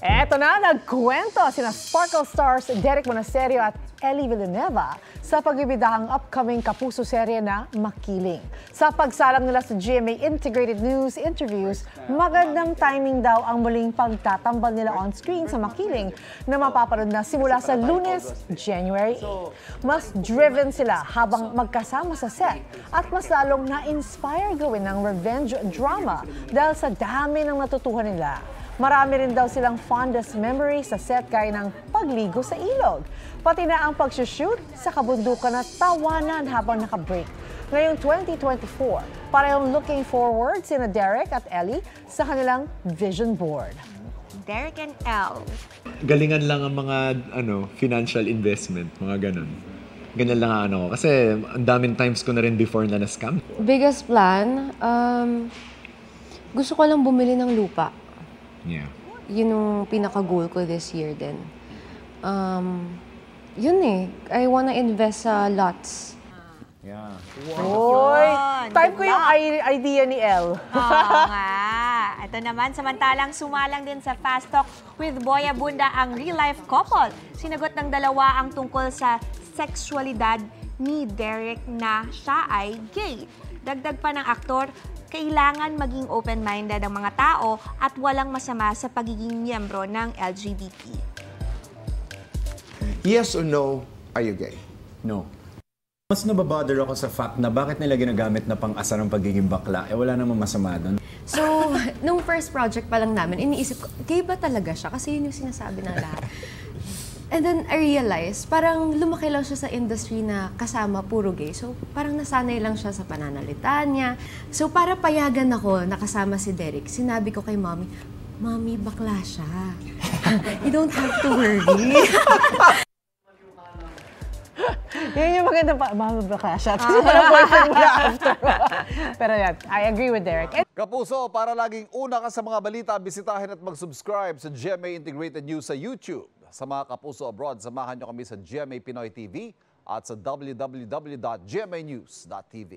Eto na, nagkwento sina Sparkle Stars Derek Monasterio at Ellie Villanueva sa pagbibidahang upcoming Kapuso serye na Makiling. Sa pagsalang nila sa GMA Integrated News interviews, magandang timing daw ang muling pagtatambal nila on-screen sa Makiling na mapapanood na simula sa Lunes, January 8. Mas driven sila habang magkasama sa set at mas lalong na-inspire gawin ng revenge drama dahil sa dami ng natutuhan nila. Marami rin daw silang fondest memories sa set gaya ng pagligo sa ilog. Pati na ang pag-shoot sa kabundukan at tawanan habang naka-break. Ngayong 2024, parehong looking forward sina Derek at Ellie sa kanilang vision board. Derek and Elle. Galingan lang ang mga financial investment, mga ganun. Ganyan lang ang ko. Kasi ang daming times ko na rin before na na-scam. Biggest plan, gusto ko lang bumili ng lupa. Yeah. Yun yung pinaka-goal ko this year din. Yun eh. I wanna invest sa lots. Yeah. Hoy, type ko yung idea ni Elle. Oo nga. Ito naman, samantalang sumalang din sa Fast Talk with Boy Abunda ang real-life couple. Sinagot ng dalawa ang tungkol sa sexualidad ni Derek na siya ay gay. Dagdag pa ng aktor, kailangan maging open-minded ang mga tao at walang masama sa pagiging miyembro ng LGBT. Yes or no, are you gay? No. Mas nababother ako sa fact na bakit nila ginagamit na pang-asa ng pagiging bakla. Wala namang masama doon. So, nung first project pa lang namin, iniisip ko, gay ba talaga siya? Kasi yun yung sinasabi ng lahat. And then I realized, parang lumaki lang siya sa industry na kasama puro gay. So parang nasanay lang siya sa pananalita niya. So para payagan ako nakasama si Derek, sinabi ko kay Mommy, Mommy, bakla siya. You don't have to worry. Yan yung maganda pa. Mama, bakla siya. Kasi parang boyfriend mo na after. Pero yan, I agree with Derek. Kapuso, para laging una ka sa mga balita, bisitahin at mag-subscribe sa GMA Integrated News sa YouTube. Sa mga Kapuso abroad, samahan nyo kami sa GMA Pinoy TV at sa www.gmanews.tv.